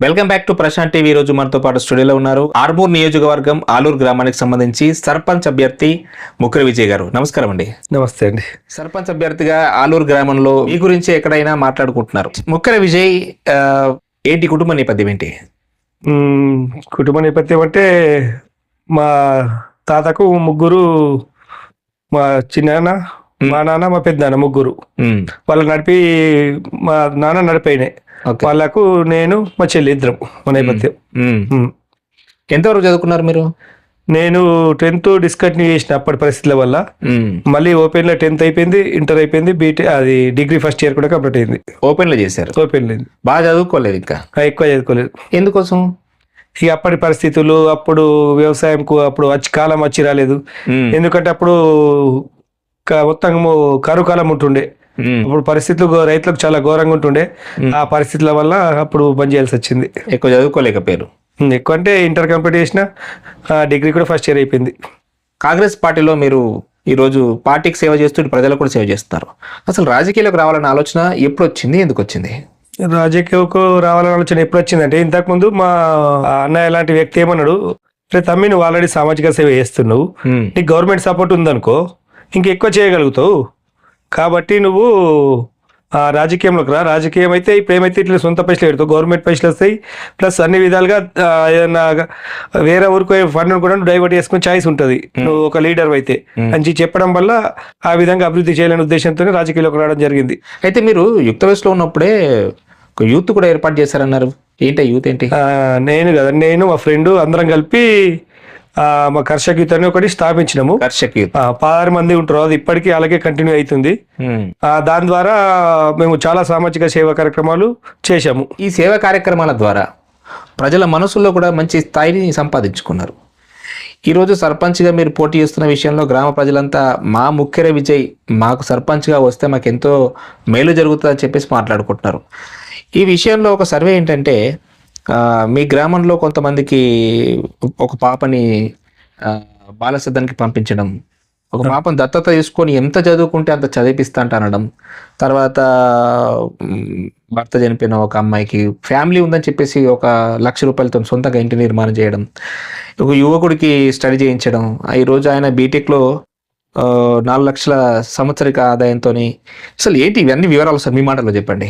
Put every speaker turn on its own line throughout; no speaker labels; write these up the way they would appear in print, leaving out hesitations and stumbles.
Welcome back to Prashant TV. రోజు మనతో పాటు స్టూడియోలో ఉన్నారు ఆర్మూర్ నియోజకవర్గం ఆలూరు గ్రామానికి సంబంధించి సర్పంచ్ అభ్యర్థి ముక్కిరి విజయ్ గారు. నమస్కారం అండి.
నమస్తే అండి.
సర్పంచ్ అభ్యర్థిగా ఆలూరు గ్రామంలో మీ గురించి ఎక్కడైనా మాట్లాడుకుంటున్నారు. ముక్కిరి విజయ్ ఏంటి కుటుంబ నేపథ్యం ఏంటి?
కుటుంబ నేపథ్యం అంటే మా తాతకు ముగ్గురు, మా చిన్నాన్న, మా నాన్న, మా పెద్దనాన్న ముగ్గురు. వాళ్ళు నడిపి మా నాన్న నడిపోయినాయి. వాళ్ళకు నేను మా చెల్లి ఇద్దరం మా నేపథ్యం.
ఎంతవరకు చదువుకున్నారు మీరు?
నేను 10th డిస్కంటిన్యూ చేసిన అప్పటి పరిస్థితుల వల్ల. మళ్ళీ ఓపెన్ లో 10th అయిపోయింది, ఇంటర్ అయిపోయింది, అది డిగ్రీ ఫస్ట్ ఇయర్ కూడా కంప్లీట్ అయింది.
ఓపెన్ లో చేశారు?
ఓపెన్ లేదు,
బాగా చదువుకోలేదు, ఇంకా
ఎక్కువ చదువుకోలేదు.
ఎందుకోసం?
ఇక అప్పటి పరిస్థితులు, అప్పుడు వ్యవసాయంకు అప్పుడు కాలం వచ్చి రాలేదు. ఎందుకంటే అప్పుడు మొత్తం కరువు కాలం ఉంటుండే. అప్పుడు పరిస్థితులు రైతులకు చాలా ఘోరంగా ఉంటుండే. ఆ పరిస్థితుల వల్ల అప్పుడు బంద్ చేయాల్సి వచ్చింది.
ఎక్కువ చదువుకోలేకపోయారు?
ఎక్కువ అంటే ఇంటర్ కంప్లీట్ చేసిన, డిగ్రీ కూడా ఫస్ట్ ఇయర్ అయిపోయింది.
కాంగ్రెస్ పార్టీలో మీరు ఈరోజు పార్టీకి సేవ చేస్తూ ప్రజలకు కూడా సేవ చేస్తున్నారు. అసలు రాజకీయాలకు రావాలన్న ఆలోచన ఎప్పుడు వచ్చింది, ఎందుకు వచ్చింది?
రాజకీయకు రావాలన్న ఆలోచన ఎప్పుడు వచ్చిందంటే, ఇంతకుముందు మా అన్నయ్య లాంటి వ్యక్తి ఏమన్నాడు, తమ్మి నువ్వు ఆల్రెడీ సామాజిక సేవ చేస్తున్నావు, నీకు గవర్నమెంట్ సపోర్ట్ ఉందనుకో ఇంకెక్కువ చేయగలుగుతావు, కాబట్టి నువ్వు రాజకీయంలోకి రా. రాజకీయం అయితే ఇప్పుడు ఏమైతే ఇట్లా సొంత పైసలు పెడతావు, గవర్నమెంట్ పైసలు వస్తాయి, ప్లస్ అన్ని విధాలుగా ఏదన్నా వేరే ఊరికి ఫండ్ కూడా డైవర్ట్ చేసుకునే ఛాయిస్ ఉంటుంది నువ్వు ఒక లీడర్ అయితే అని చెప్పడం వల్ల ఆ విధంగా అభివృద్ధి చేయాలనే ఉద్దేశంతో రాజకీయాల్లోకి రావడం జరిగింది.
అయితే మీరు యుక్త వయసులో ఉన్నప్పుడే యూత్ కూడా ఏర్పాటు చేశారన్నారు. ఏంటి యూత్ ఏంటి?
నేను మా ఫ్రెండ్ అందరం కలిపి మా కర్షక యూత్ అని ఒకటి స్థాపించినాము. 16 మంది ఉంటారు, అది ఇప్పటికీ అలాగే కంటిన్యూ అవుతుంది. దాని ద్వారా మేము చాలా సామాజిక సేవా కార్యక్రమాలు చేశాము.
ఈ సేవా కార్యక్రమాల ద్వారా ప్రజల మనసుల్లో కూడా మంచి స్థాయిని సంపాదించుకున్నారు. ఈరోజు సర్పంచ్గా మీరు పోటీ చేస్తున్న విషయంలో గ్రామ ప్రజలంతా మా ముక్కిరి విజయ్ మాకు సర్పంచ్గా వస్తే మాకు ఎంతో మేలు జరుగుతుందని చెప్పేసి మాట్లాడుకుంటున్నారు. ఈ విషయంలో ఒక సర్వే ఏంటంటే, మీ గ్రామంలో కొంతమందికి ఒక పాపని బాలసిద్ధానికి పంపించడం, ఒక పాపను దత్తత తీసుకొని ఎంత చదువుకుంటే అంత చదివిపిస్తా అంట అనడం, తర్వాత భర్త చనిపోయిన ఒక అమ్మాయికి ఫ్యామిలీ ఉందని చెప్పేసి 1 లక్ష రూపాయలతో సొంతంగా ఇంటి నిర్మాణం చేయడం, ఒక యువకుడికి స్టడీ చేయించడం, ఈరోజు ఆయన బీటెక్లో 4 లక్షల సంవత్సరిక ఆదాయంతో. అసలు ఏంటి ఇవన్నీ వివరాలు సార్ మీ మాటలో చెప్పండి.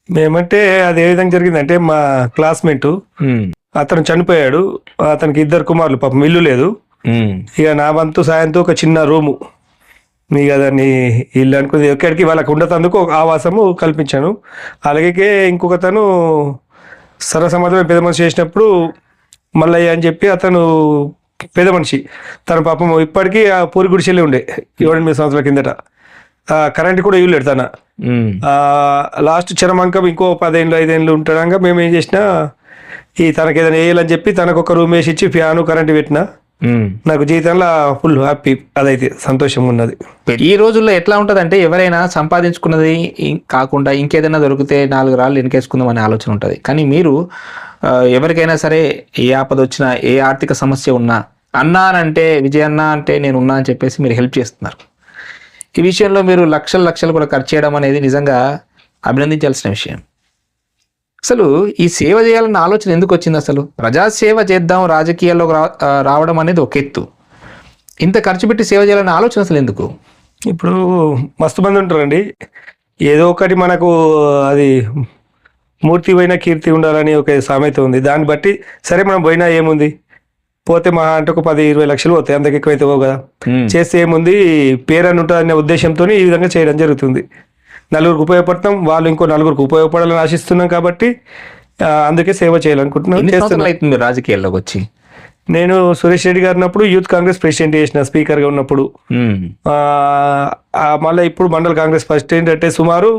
మేమంటే అది ఏ విధంగా జరిగిందంటే, మా క్లాస్మేట్ అతను చనిపోయాడు, అతనికి 2 కుమారులు, పాపం ఇల్లు లేదు. ఇక నా వంతు సాయంతో ఒక చిన్న రూము, ఇక దాన్ని ఇల్లు అనుకుంది ఎక్కడికి వాళ్ళకు ఉండతందుకు ఒక ఆవాసము కల్పించాను. అలాగే ఇంకొకతను సర్వసమాజమే పెద్ద మనిషి చేసినప్పుడు మల్లయ్య అని చెప్పి అతను పెద్ద మనిషి, తన పాపం ఇప్పటికీ ఆ పూరి గుడిసెలే ఉండే 7-8 సంవత్సరాల కిందట. కరెంట్ కూడా ఇవ్వలేడు తన. లాస్ట్ చరమాంకం ఇంకో 10 ఏళ్ళు ఉంటాడంగా మేము ఏం చేసినా, తనకి ఏదైనా వేయాలని చెప్పి తనకు ఒక రూమ్ వేసి ఇచ్చి ఫ్యాను కరెంట్ పెట్టినా. నాకు జీవితంలో ఫుల్ హ్యాపీ, అదైతే సంతోషంగా ఉన్నది.
ఈ రోజుల్లో ఎట్లా ఉంటుంది అంటే, ఎవరైనా సంపాదించుకున్నది కాకుండా ఇంకేదైనా దొరికితే 4 రాళ్ళు వెనకేసుకుందాం అనే ఆలోచన ఉంటుంది. కానీ మీరు ఎవరికైనా సరే ఏ ఆపద వచ్చినా, ఏ ఆర్థిక సమస్య ఉన్నా, అన్నా అంటే విజయ్ అన్న అంటే నేను ఉన్నా అని చెప్పేసి మీరు హెల్ప్ చేస్తున్నారు. ఈ విషయంలో మీరు లక్షలు కూడా ఖర్చు చేయడం అనేది నిజంగా అభినందించాల్సిన విషయం. అసలు ఈ సేవ చేయాలన్న ఆలోచన ఎందుకు వచ్చింది? అసలు ప్రజాసేవ చేద్దాం రాజకీయాల్లో రావడం అనేది ఒక ఎత్తు, ఇంత ఖర్చు పెట్టి సేవ చేయాలన్న ఆలోచన అసలు ఎందుకు?
ఇప్పుడు మస్తు మంది ఉంటారండి, ఏదో ఒకటి మనకు అది మూర్తి పోయినా కీర్తి ఉండాలని ఒక సామెత ఉంది. దాన్ని బట్టి సరే మనం పోయినా ఏముంది, పోతే మా అంటే ఒక 10-20 లక్షలు పోతాయి, అంతకు ఎక్కువైతే పోవు కదా. చేస్తే ఏముంది, పేరని ఉంటుంది అనే ఉద్దేశంతో ఈ విధంగా చేయడం జరుగుతుంది. నలుగురికి ఉపయోగపడతాం, వాళ్ళు ఇంకో నలుగురికి ఉపయోగపడాలని ఆశిస్తున్నాం, కాబట్టి అందుకే సేవ చేయాలనుకుంటున్నాం.
రాజకీయాల్లోకి వచ్చి
నేను సురేష్ రెడ్డి గారు ఉన్నప్పుడు యూత్ కాంగ్రెస్ ప్రెసిడెంట్ చేసిన, స్పీకర్గా ఉన్నప్పుడు. మళ్ళీ ఇప్పుడు మండల కాంగ్రెస్ ప్రెసిడెంట్ అంటే సుమారు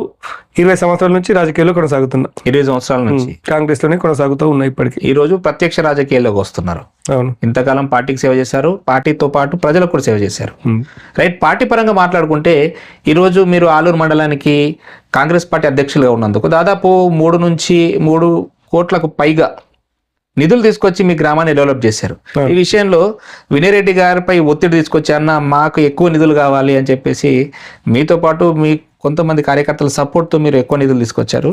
20 సంవత్సరాల నుంచి రాజకీయాల్లో కొనసాగుతున్నా.
20 సంవత్సరాల నుంచి
కాంగ్రెస్ లోనే కొనసాగుతూ ఉన్నాయి ఇప్పటికీ.
ఈ రోజు ప్రత్యక్ష రాజకీయాల్లోకి వస్తున్నారు.
అవును,
ఇంతకాలం పార్టీకి సేవ చేశారు, పార్టీతో పాటు ప్రజలకు కూడా సేవ చేశారు. రైట్, పార్టీ పరంగా మాట్లాడుకుంటే ఈరోజు మీరు ఆలూరు మండలానికి కాంగ్రెస్ పార్టీ అధ్యక్షులుగా ఉన్నందుకు దాదాపు 3 నుంచి 3 కోట్లకు పైగా నిధులు తీసుకొచ్చి మీ గ్రామాన్ని డెవలప్ చేశారు. ఈ విషయంలో వినయ్ రెడ్డి గారిపై ఒత్తిడి తీసుకొచ్చి అన్న మాకు ఎక్కువ నిధులు కావాలి అని చెప్పేసి మీతో పాటు మీ కొంతమంది కార్యకర్తల సపోర్ట్తో మీరు ఎక్కువ నిధులు తీసుకొచ్చారు.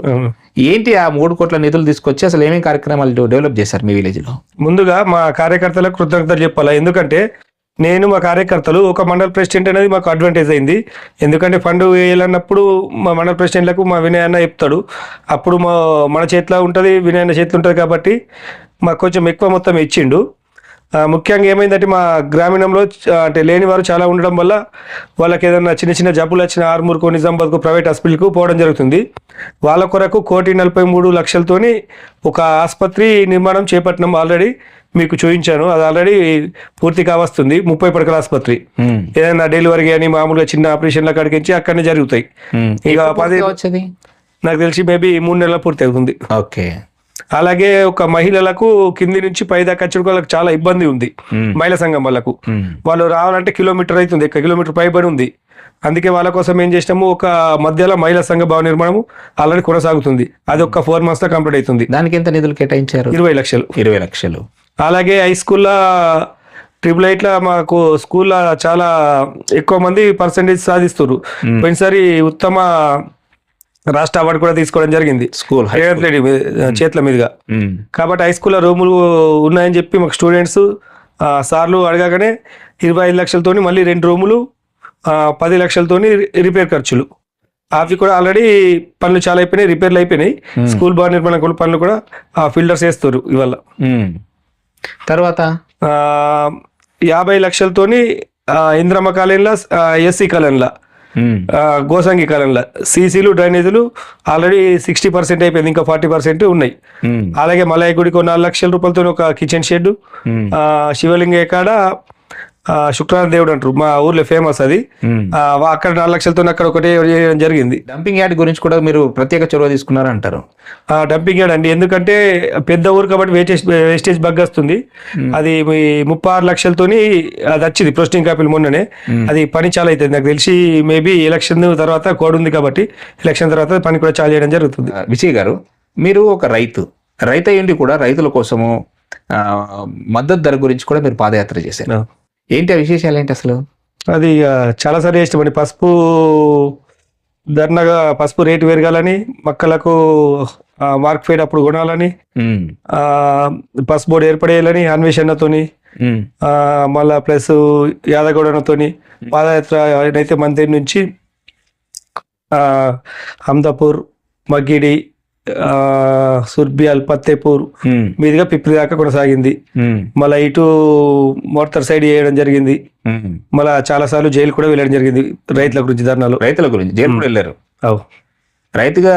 ఏంటి ఆ 3 కోట్ల నిధులు తీసుకొచ్చి అసలు ఏమేమి కార్యక్రమాలు డెవలప్ చేశారు మీ విలేజ్లో?
ముందుగా మా కార్యకర్తలకు కృతజ్ఞతలు చెప్పాలా, ఎందుకంటే నేను మా కార్యకర్తలు ఒక మండల ప్రెసిడెంట్ అనేది మాకు అడ్వాంటేజ్ అయింది. ఎందుకంటే ఫండ్ వేయాలన్నప్పుడు మా మండల ప్రెసిడెంట్లకు మా వినయ్ అన్న చెప్తాడు, అప్పుడు మన చేతిలో ఉంటుంది, వినయ్ అన్న చేతిలో ఉంటుంది, కాబట్టి మాకు కొంచెం ఎక్కువ మొత్తం ఇచ్చిండు. ముఖ్యంగా ఏమైందంటే మా గ్రామీణంలో అంటే లేని వారు చాలా ఉండడం వల్ల వాళ్ళకి ఏదైనా చిన్న చిన్న జబ్బులు వచ్చిన ఆర్మూర్కు, నిజామాబాద్కు, ప్రైవేట్ హాస్పిటల్కు పోవడం జరుగుతుంది. వాళ్ళ కొరకు 1,43,00,000తోని ఒక ఆసుపత్రి నిర్మాణం చేపట్టినాం. ఆల్రెడీ మీకు చూపించాను, అది ఆల్రెడీ పూర్తి కావస్తుంది. 30 పడకల ఆసుపత్రి. ఏదైనా డెలివరీ కానీ మామూలుగా చిన్న ఆపరేషన్ల కాడికించి అక్కడనే జరుగుతాయి. ఇక 10 నాకు తెలిసి మేబీ 3 నెలల పూర్తి అవుతుంది.
ఓకే.
అలాగే ఒక మహిళలకు కింది నుంచి పై దాకా వాళ్ళకి చాలా ఇబ్బంది ఉంది. మహిళా సంఘం వాళ్ళకు వాళ్ళు రావాలంటే కిలోమీటర్ అవుతుంది, 1 కిలోమీటర్ పైబడి ఉంది. అందుకే వాళ్ళ కోసం ఏం చేసినాము, ఒక మధ్యలో మహిళా సంఘ భవన నిర్మాణం ఆల్రెడీ కొనసాగుతుంది. అది ఒక 4 months కంప్లీట్ అవుతుంది.
దానికి ఎంత నిధులు కేటాయించారు?
20 లక్షలు.
20 లక్షలు.
అలాగే హై స్కూల్లో ట్రిపుల్ 8 మాకు స్కూల్లో చాలా ఎక్కువ మంది పర్సెంటేజ్ సాధిస్తారు. పోయినసారి ఉత్తమ రాష్ట్ర అవార్డు కూడా తీసుకోవడం జరిగింది
స్కూల్
రేవంత్ రెడ్డి చేతుల మీదుగా. కాబట్టి హై స్కూల్లో రూములు ఉన్నాయని చెప్పి మాకు స్టూడెంట్స్ సార్లు అడగగానే 25 లక్షలతోని మళ్ళీ 2 రూములు, 10 లక్షలతోని రిపేర్ ఖర్చులు, అవి కూడా ఆల్రెడీ పనులు చాలా అయిపోయినాయి, రిపేర్లు అయిపోయినాయి. స్కూల్ భవన నిర్మాణ పనులు కూడా ఫిల్డర్స్ వేస్తారు ఇవాళ.
తర్వాత
50 లక్షలతోని ఇంద్రమ్మ కాలనీలో, ఎస్సీ కాలనీలో, గోసంగి కాలంలో సీసీలు, డ్రైనేజీలు ఆల్రెడీ 60% అయిపోయింది, ఇంకా 40% ఉన్నాయి. అలాగే మలయ గుడికి 4 లక్షల రూపాయలతో ఒక కిచెన్ షెడ్, శివలింగ కాడ శుక్రవారం దేవుడు అంటారు మా ఊర్లో ఫేమస్, అది అక్కడ 4 లక్షలతో అక్కడ ఒకటే చేయడం జరిగింది.
డంపింగ్ యార్డ్ గురించి కూడా మీరు ప్రత్యేక చొరవ తీసుకున్నారు అంటారు.
డంపింగ్ యార్డ్ అండి, ఎందుకంటే పెద్ద ఊరు కాబట్టి వేస్టేజ్ బగ్గొస్తుంది. అది 36 లక్షలతోని అది వచ్చింది ప్రొసీడింగ్ కాపీలు మొన్ననే. అది పని చాలా అవుతుంది నాకు తెలిసి, మేబీ ఎలక్షన్ తర్వాత కోడ్ ఉంది కాబట్టి ఎలక్షన్ తర్వాత పని కూడా చాలా చేయడం జరుగుతుంది.
విజయ్ గారు, మీరు ఒక రైతు అయ్యుండి కూడా రైతుల కోసము మద్దతు ధర గురించి కూడా మీరు పాదయాత్ర చేశారు. ఏంటి ఆ విశేషాలు ఏంటి అసలు?
అది చాలాసార్లు ఇష్టమండి. పసుపు రేటు పెరగాలని, మక్కలకు మార్క్ ఫేడ్ అప్పుడు కొనాలని, పసుపు బోర్డు ఏర్పడేయాలని అన్వేషణతోని, మళ్ళా ప్లస్ యాదగౌడనతోని పాదయాత్ర అయితే మందిర్ నుంచి హందాపూర్, మగ్గిడి, సుర్బియాల్, పత్తేపూర్ మీదుగా పిప్రి దాకా కొనసాగింది. మళ్ళీ ఇటు మోర్తర్ సైడ్ చేయడం జరిగింది. మళ్ళా చాలా సార్లు జైలు కూడా వెళ్ళడం జరిగింది రైతుల గురించి, ధర్నాలు.
రైతుల గురించి జైలు కూడా వెళ్ళారు. రైతుగా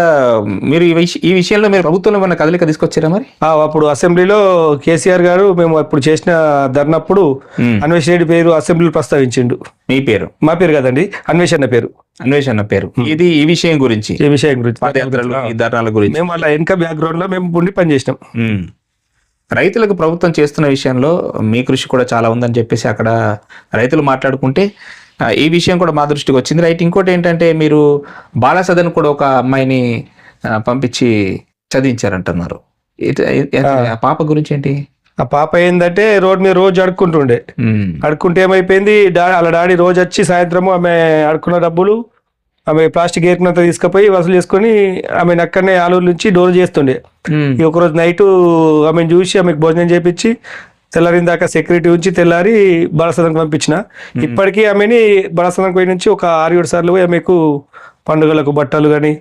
మీరు ఈ విషయంలో మీరు ప్రభుత్వంలో ఏమైనా కదలిక తీసుకొచ్చారా మరి?
అప్పుడు అసెంబ్లీలో కేసీఆర్ గారు మేము అప్పుడు చేసిన ధర్నప్పుడు అన్వేష్ రెడ్డి పేరు అసెంబ్లీలో ప్రస్తావించిండు.
మీ పేరు?
మా పేరు కదండి, అన్వేషణ పేరు.
ఇది ఈ విషయం గురించి ధర్నాల గురించి
మేము అలా వెనక బ్యాక్గ్రౌండ్ లో మేము ఉండి పనిచేసినాం.
రైతులకు ప్రభుత్వం చేస్తున్న విషయంలో మీ కృషి కూడా చాలా ఉందని చెప్పేసి అక్కడ రైతులు మాట్లాడుకుంటే ఈ విషయం కూడా మా దృష్టికి వచ్చింది. రైట్. ఇంకోటి ఏంటంటే మీరు బాలసదన్ కూడా ఒక అమ్మాయిని పంపించి చదివించారంటున్నారు. ఆ పాప గురించి ఏంటి?
ఆ పాప ఏంటంటే రోడ్ మీద రోజు అడుక్కుంటే ఏమైపోయింది, వాళ్ళ డాడీ రోజు వచ్చి సాయంత్రము ఆమె అడుక్కున్న డబ్బులు ఆమె ప్లాస్టిక్ ఏరుకున్నంత తీసుకుపోయి వసూలు చేసుకుని ఆమెను అక్కడనే ఆలూరు నుంచి డోర్ చేస్తుండే. ఒకరోజు నైట్ ఆమెను చూసి ఆమెకు భోజనం చేపించి తెల్లారిన దాకా సెక్యూరిటీ ఉంచి తెల్లారి బలసదనకు పంపించిన. ఇప్పటికీ ఆమెని బలసదనకు పోయి నుంచి ఒక 6-7 సార్లు పోయి ఆమెకు పండుగలకు బట్టలు కానీ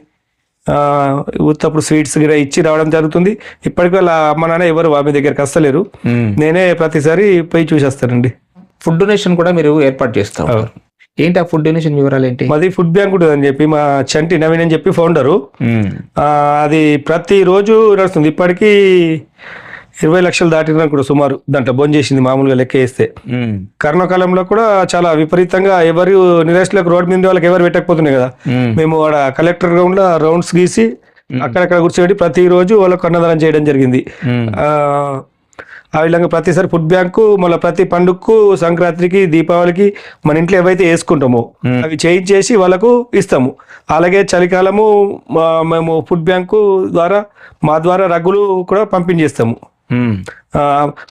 ఉత్తప్పుడు స్వీట్స్ కూడా ఇచ్చి రావడం జరుగుతుంది. ఇప్పటికీ వాళ్ళ అమ్మ నాన్న ఎవరు ఆమె దగ్గరికి వస్తలేరు, నేనే ప్రతిసారి పోయి చూసేస్తానండి.
ఫుడ్ డొనేషన్ కూడా మీరు ఏర్పాటు చేస్తాం. ఏంటి ఆ ఫుడ్ డొనేషన్ వివరాలు ఏంటి?
మాది ఫుడ్ బ్యాంక్ ఉంటుంది అని చెప్పి మా చంటి నవీన్ అని చెప్పి ఫౌండరు, అది ప్రతి రోజు నడుస్తుంది. ఇప్పటికీ 20 లక్షలు దాటిన కూడా సుమారు దాంట్లో బోన్ చేసింది మామూలుగా లెక్క వేస్తే. కరోనా కాలంలో కూడా చాలా విపరీతంగా ఎవరు నిరాశలకు రోడ్ మీద వాళ్ళకి ఎవరు పెట్టకపోతున్నాయి కదా, మేము ఆడ కలెక్టర్ గ్రౌండ్ లో రౌండ్స్ గీసి అక్కడక్కడ కూర్చోబెట్టి ప్రతిరోజు వాళ్ళకు అన్నదానం చేయడం జరిగింది. ఆ విధంగా ప్రతిసారి ఫుడ్ బ్యాంకు మళ్ళీ ప్రతి పండుగకు, సంక్రాంతికి, దీపావళికి మన ఇంట్లో ఏవైతే వేసుకుంటామో అవి చేయించేసి వాళ్ళకు ఇస్తాము. అలాగే చలికాలము మేము ఫుడ్ బ్యాంకు ద్వారా మా ద్వారా రగ్గులు కూడా పంపించేస్తాము. ఆ,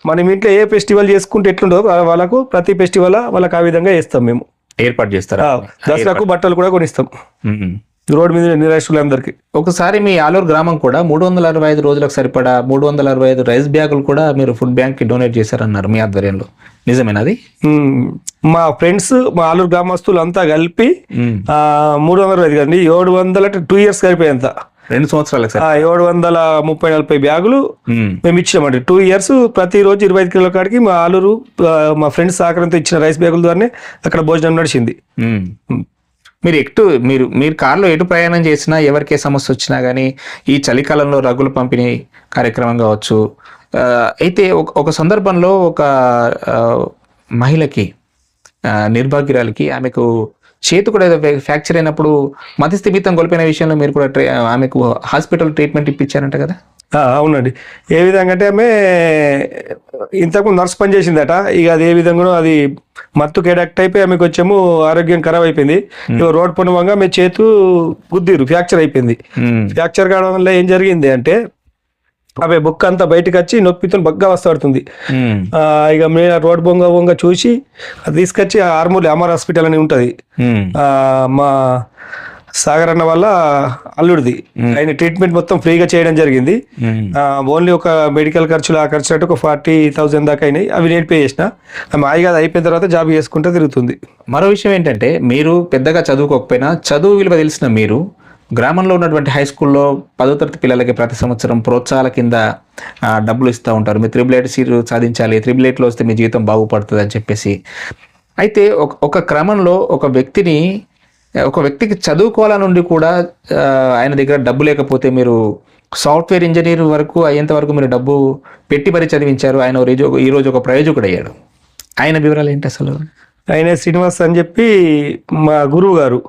మనం ఇంట్లో ఏ ఫెస్టివల్ చేసుకుంటే ఎట్లుండో వాళ్ళకు ప్రతి ఫెస్టివల్ వాళ్ళకి ఆ విధంగా చేస్తాం మేము.
ఏర్పాటు చేస్తారా?
దసరాకు బట్టలు కూడా కొనిస్తాం రోడ్ మీద నిరాశ్రులందరికీ.
ఒకసారి మీ ఆలూరు గ్రామం కూడా 365 రోజులకు సరిపడా 365 రైస్ బ్యాగులు కూడా మీరు ఫుడ్ బ్యాంక్ కి డొనేట్ చేశారన్నారు మీ ఆధ్వర్యంలో, నిజమేనా అది?
మా ఫ్రెండ్స్ మా ఆలూరు గ్రామస్తులు అంతా కలిపి 305 కండి 700 2 years కలిపోయేంత
2 సంవత్సరాలకు
730-40 బ్యాగులు మేము ఇచ్చామండి. 2 years ప్రతిరోజు 25 కిలోల కాడికి మా ఆలూరు మా ఫ్రెండ్స్ సహకారంతో ఇచ్చిన రైస్ బ్యాగుల ద్వారానే అక్కడ భోజనం నడిచింది.
మీరు కారులో ఎటు ప్రయాణం చేసినా ఎవరికే సమస్య వచ్చినా కానీ ఈ చలికాలంలో రగ్గులు పంపిణీ కార్యక్రమం కావచ్చు. అయితే ఒక సందర్భంలో ఒక మహిళకి నిర్భాగ్యురాలకి ఆమెకు చేతు కూడా ఏదో ఫ్రాక్చర్ అయినప్పుడు మతి స్థిమితం కోల్పోయిన విషయంలో మీరు కూడా ఆమెకు హాస్పిటల్ ట్రీట్మెంట్ ఇప్పించారంట కదా?
అవునండి. ఏ విధంగా అంటే ఆమె ఇంతకుముందు నర్స్ పని చేసిందట. ఇక అది ఏ విధంగానో అది మత్తుకు ఎడాక్ట్ అయిపోయి ఆమెకు వచ్చేమో ఆరోగ్యం ఖరాబ్ అయిపోయింది. ఇక రోడ్ పనువంగా ఆమె చేతు గుద్దిరు, ఫ్రాక్చర్ అయిపోయింది. ఫ్రాక్చర్ కావడం వల్ల ఏం జరిగింది అంటే ఆమె బుక్ అంతా బయటకు వచ్చి నొప్పితో బగ్గా వస్తాడుతుంది. ఇక మేము రోడ్ బొంగ చూసి అది తీసుకొచ్చి ఆర్మూర్ హాస్పిటల్ అని ఉంటది మా సాగర్ అన్న వల్ల అల్లుడిది, ఆయన ట్రీట్మెంట్ మొత్తం ఫ్రీగా చేయడం జరిగింది. ఓన్లీ ఒక మెడికల్ ఖర్చులు ఆ ఖర్చు అంటే ఒక 40,000 దాకా అయినాయి. అవి నేను పే చేసిన. మాయిగా అది అయిపోయిన తర్వాత జాబ్ చేసుకుంటే తిరుగుతుంది.
మరో విషయం ఏంటంటే మీరు పెద్దగా చదువుకోకపోయినా చదువు విలువ తెలిసిన మీరు గ్రామంలో ఉన్నటువంటి హై స్కూల్లో 10వ తరగతి పిల్లలకి ప్రతి సంవత్సరం ప్రోత్సాహాల కింద డబ్బులు ఇస్తూ ఉంటారు. మీరు 888 సీట్ సాధించాలి, 888లో వస్తే మీ జీవితం బాగుపడుతుంది అని చెప్పేసి. అయితే ఒక క్రమంలో ఒక వ్యక్తికి చదువుకోవాలని ఉండి కూడా ఆయన దగ్గర డబ్బు లేకపోతే మీరు సాఫ్ట్వేర్ ఇంజనీర్ వరకు అయ్యేంత వరకు మీరు డబ్బు పెట్టి మరీ చదివించారు. ఆయన ఈరోజు ఒక ప్రయోజకుడు అయ్యాడు. ఆయన వివరాలు ఏంటి అసలు?
ఆయన శ్రీనివాస్ అని చెప్పి మా గురువు గారు.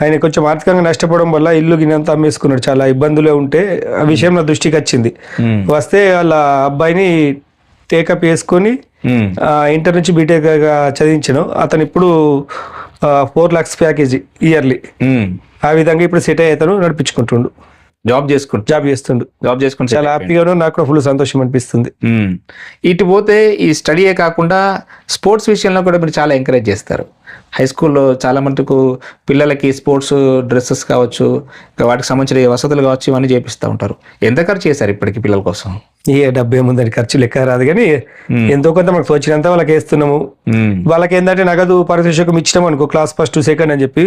ఆయన కొంచెం ఆర్థికంగా నష్టపోవడం వల్ల ఇల్లు గినంతా అమ్మేసుకున్నాడు. చాలా ఇబ్బందులే ఉంటే ఆ విషయం నా దృష్టికి వచ్చింది. వస్తే వాళ్ళ అబ్బాయిని టేకప్ చేసుకొని ఇంటర్ నుంచి బీటెక్ చదివించాను. అతను ఇప్పుడు 4 lakhs ప్యాకేజీ ఇయర్లీ. ఆ విధంగా ఇప్పుడు సెట్ అయ్యేతను నడిపించుకుంటుండు,
జాబ్ చేస్తుండు
చాలా హ్యాపీగాను. నాకు ఫుల్ సంతోషం అనిపిస్తుంది.
ఇటు పోతే ఈ స్టడీయే కాకుండా స్పోర్ట్స్ విషయంలో కూడా మీరు చాలా ఎంకరేజ్ చేస్తారు. హై స్కూల్లో చాలా మటుకు పిల్లలకి స్పోర్ట్స్ డ్రెస్సెస్ కావచ్చు, వాటికి సంబంధించిన వసతులు కావచ్చు, ఇవన్నీ చేపిస్తూ ఉంటారు. ఎంత ఖర్చు చేశారు ఇప్పటికి పిల్లల కోసం?
ఏ డబ్బు ఏముందని ఖర్చు లెక్క రాదు, కానీ ఎంతో కొంత మనకు తోచినంత వాళ్ళకి వేస్తున్నాము. వాళ్ళకి ఏంటంటే నగదు పారితోషికం ఇచ్చినాం అనుకో, క్లాస్ 1, 2 అని చెప్పి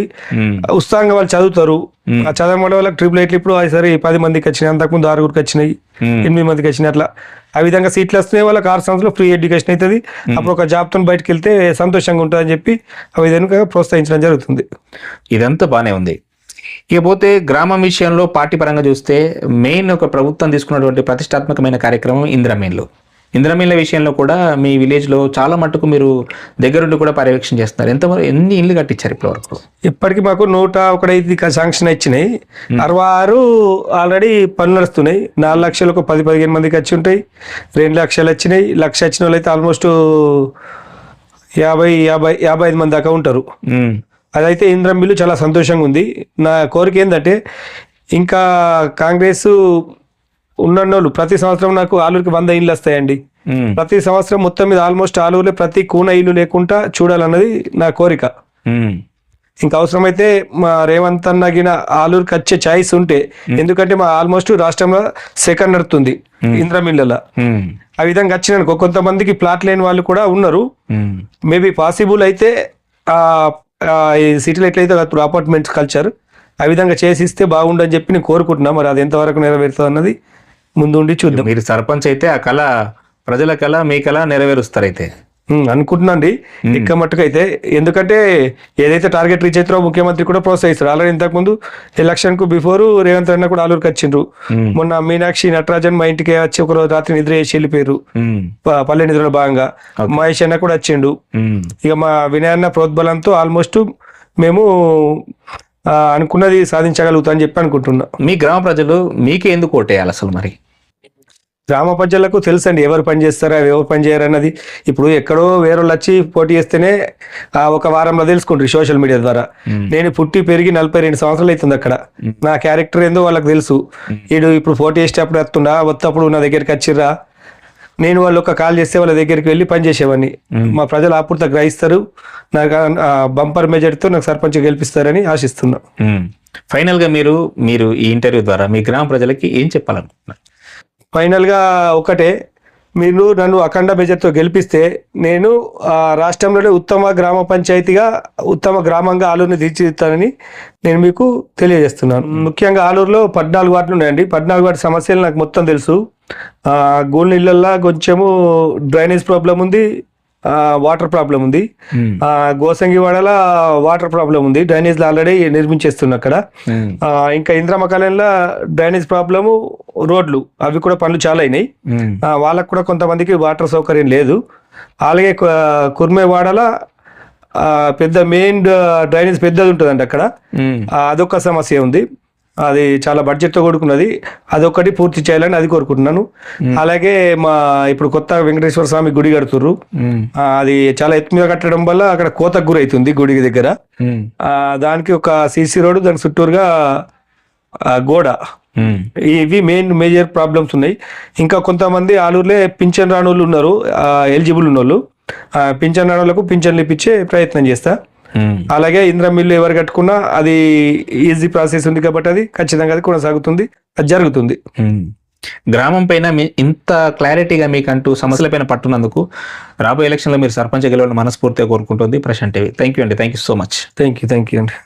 ఉత్సాహంగా వాళ్ళు చదువుతారు. ఆ చదవడం వాళ్ళకి ట్రిపుల్ ఇప్పుడు సరే 10 మందికి వచ్చినాయి, అంతకుముందు 6 వచ్చినాయి, 8 మందికి వచ్చినాయి. అట్లా ఆ విధంగా సీట్లు వస్తున్నాయి. వాళ్ళకి 6 సంవత్సరాలు ఫ్రీ ఎడ్యుకేషన్ అవుతుంది. అప్పుడు ఒక జాబ్తో బయటకు వెళ్తే సంతోషంగా ఉంటుందని చెప్పి ఆ విధంగా ప్రోత్సహించడం జరుగుతుంది.
ఇదంతా బాగానే ఉంది. ఇకపోతే గ్రామం విషయంలో పార్టీ పరంగా చూస్తే మెయిన్ ఒక ప్రభుత్వం తీసుకున్నటువంటి ప్రతిష్టాత్మకమైన కార్యక్రమం ఇంద్రమిల్ల విషయంలో కూడా మీ విలేజ్లో చాలా మట్టుకు మీరు దగ్గరుండి కూడా పర్యవేక్షణ చేస్తున్నారు. ఎన్ని ఇళ్ళు కట్టించారు ఇప్పటి వరకు?
ఇప్పటికి మాకు 101 శాంక్షన్ ఇచ్చినాయి. 66 ఆల్రెడీ పనులు నడుస్తున్నాయి. 4 లక్షలకు 10-15 మందికి వచ్చి ఉంటాయి. 2 లక్షలు వచ్చినాయి. 1 లక్ష వచ్చిన వాళ్ళు అయితే ఆల్మోస్ట్ 50-55 మంది దాకా ఉంటారు. అదైతే ఇంద్రం బిల్లు చాలా సంతోషంగా ఉంది. నా కోరిక ఏంటంటే ఇంకా కాంగ్రెస్ ఉన్నోళ్ళు ప్రతి సంవత్సరం నాకు ఆలూరుకి 100 ఇళ్ళు వస్తాయండి. ప్రతి సంవత్సరం మొత్తం మీద ఆల్మోస్ట్ ఆలూరులో ప్రతి కూన ఇల్లు లేకుండా చూడాలన్నది నా కోరిక. ఇంకా అవసరమైతే మా రేవంత్ అన్నగిన ఆలూరుకి వచ్చే ఛాయిస్ ఉంటే, ఎందుకంటే మా ఆల్మోస్ట్ రాష్ట్రంలో సెకండ్ నడుతుంది ఇంద్రమిల్లలో. ఆ విధంగా వచ్చినాను. కొంతమందికి ప్లాట్ లేని వాళ్ళు కూడా ఉన్నారు. మేబీ పాసిబుల్ అయితే ఈ సిటీలో ఎట్లయితే ఇప్పుడు అపార్ట్మెంట్స్ కల్చర్ ఆ విధంగా చేసిస్తే బాగుండని చెప్పి నేను కోరుకుంటున్నా. మరి అది ఎంతవరకు నెరవేరుతుంది అన్నది ముందుండి చూద్దాం.
మీరు సర్పంచ్ అయితే ఆ కళ, ప్రజల కళ, మీ కళ నెరవేరుస్తారు అయితే
అనుకుంటున్నాండి ఇక్క మట్టుకైతే. ఎందుకంటే ఏదైతే టార్గెట్ రీచ్ అవుతారో ముఖ్యమంత్రి కూడా ప్రోత్సహిస్తారు. ఆల్రెడీ ఇంతకుముందు ఎలక్షన్ కు బిఫోర్ రేవంత్ అన్న కూడా ఆలూరుకి వచ్చిండ్రు. మొన్న మీనాక్షి నటరాజన్ మా ఇంటికి వచ్చి ఒక రోజు రాత్రి నిద్ర చేసి వెళ్ళిపోయారు. పల్లె నిద్రలో భాగంగా మహేష్ అన్న కూడా వచ్చిండు. ఇక మా వినయ్ అన్న ప్రోద్బలంతో ఆల్మోస్ట్ మేము అనుకున్నది సాధించగలుగుతా అని చెప్పి అనుకుంటున్నా.
మీ గ్రామ ప్రజలు మీకే ఎందుకు ఓటేయాలి అసలు? మరి
గ్రామ ప్రజలకు తెలుసండి ఎవరు పని చేస్తారా, ఎవరు పని చేయరు అన్నది. ఇప్పుడు ఎక్కడో వేరేళ్ళు వచ్చి పోటీ చేస్తేనే ఒక వారంలో తెలుసుకుంటారు సోషల్ మీడియా ద్వారా. నేను పుట్టి పెరిగి 42 సంవత్సరాలు అవుతుంది అక్కడ. నా క్యారెక్టర్ ఏందో వాళ్ళకి తెలుసు. వీడు ఇప్పుడు పోటీ చేసేటప్పుడు వస్తుండా, వస్తప్పుడు నా దగ్గరికి వచ్చిర్రా నేను వాళ్ళు ఒక కాల్ చేస్తే వాళ్ళ దగ్గరికి వెళ్ళి పనిచేసేవాడిని. మా ప్రజలు ఆపూర్త గ్రహిస్తారు, నాకు బంపర్ మెజారిటీతో నాకు సర్పంచ్ గెలిపిస్తారని ఆశిస్తున్నా.
ఫైనల్గా మీరు ఈ ఇంటర్వ్యూ ద్వారా మీ గ్రామ ప్రజలకి ఏం చెప్పాలనుకుంటున్నారు?
ఫైనల్గా ఒకటే, మీరు నన్ను అఖండ మెజార్టీతో గెలిపిస్తే నేను రాష్ట్రంలోనే ఉత్తమ గ్రామ పంచాయతీగా, ఉత్తమ గ్రామంగా ఆలూరుని తీర్చిదిద్దానని నేను మీకు తెలియజేస్తున్నాను. ముఖ్యంగా ఆలూరులో 14 వార్డులు ఉన్నాయండి. 14 వార్డు సమస్యలు నాకు మొత్తం తెలుసు. గోల్డ్ ఇళ్ళల్లో కొంచెము డ్రైనేజ్ ప్రాబ్లం ఉంది, వాటర్ ప్రాబ్లం ఉంది. గోసంగివాడల వాటర్ ప్రాబ్లం ఉంది, డ్రైనేజ్లు ఆల్రెడీ నిర్మించేస్తున్నా అక్కడ. ఇంకా ఇంద్రమ్మ కాలనీలో డ్రైనేజ్ ప్రాబ్లము, రోడ్లు అవి కూడా పనులు చాలా అయినాయి. వాళ్ళకు కూడా కొంతమందికి వాటర్ సౌకర్యం లేదు. అలాగే కుర్మేవాడల పెద్ద మెయిన్ డ్రైనేజ్ పెద్దది ఉంటుందండి అక్కడ, అదొక సమస్య ఉంది. అది చాలా బడ్జెట్తో కూడుకున్నది, అదొకటి పూర్తి చేయాలని అది కోరుకుంటున్నాను. అలాగే ఇప్పుడు కొత్త వెంకటేశ్వర స్వామి గుడి కడుతుర్రు, అది చాలా ఎత్తు మీద కట్టడం వల్ల అక్కడ కోతకు గురైతుంది గుడి దగ్గర. దానికి ఒక సీసీ రోడ్డు, దానికి చుట్టూరుగా గోడ, ఇవి మేజర్ ప్రాబ్లమ్స్ ఉన్నాయి. ఇంకా కొంతమంది ఆలూరులో పింఛన్ రానోళ్ళు ఉన్నారు, ఎలిజిబుల్ ఉన్నోళ్ళు. పింఛన్ రానోళ్ళకు పింఛన్లు ఇప్పించే ప్రయత్నం చేస్తా. అలాగే ఇంద్రం మిల్లు ఎవరు కట్టుకున్నా అది ఈజీ ప్రాసెస్ ఉంది కాబట్టి అది ఖచ్చితంగా అది కొనసాగుతుంది, అది జరుగుతుంది.
గ్రామం పైన ఇంత క్లారిటీగా మీకంటూ సమస్యల పైన పట్టున్నందుకు రాబోయే ఎలక్షన్లో మీరు సర్పంచ్ గెలవాలని మనస్ఫూర్తిగా కోరుకుంటుంది ప్రశాంత్ టీవీ. థ్యాంక్ యూ అండి, thank you so much.
Thank you అండి.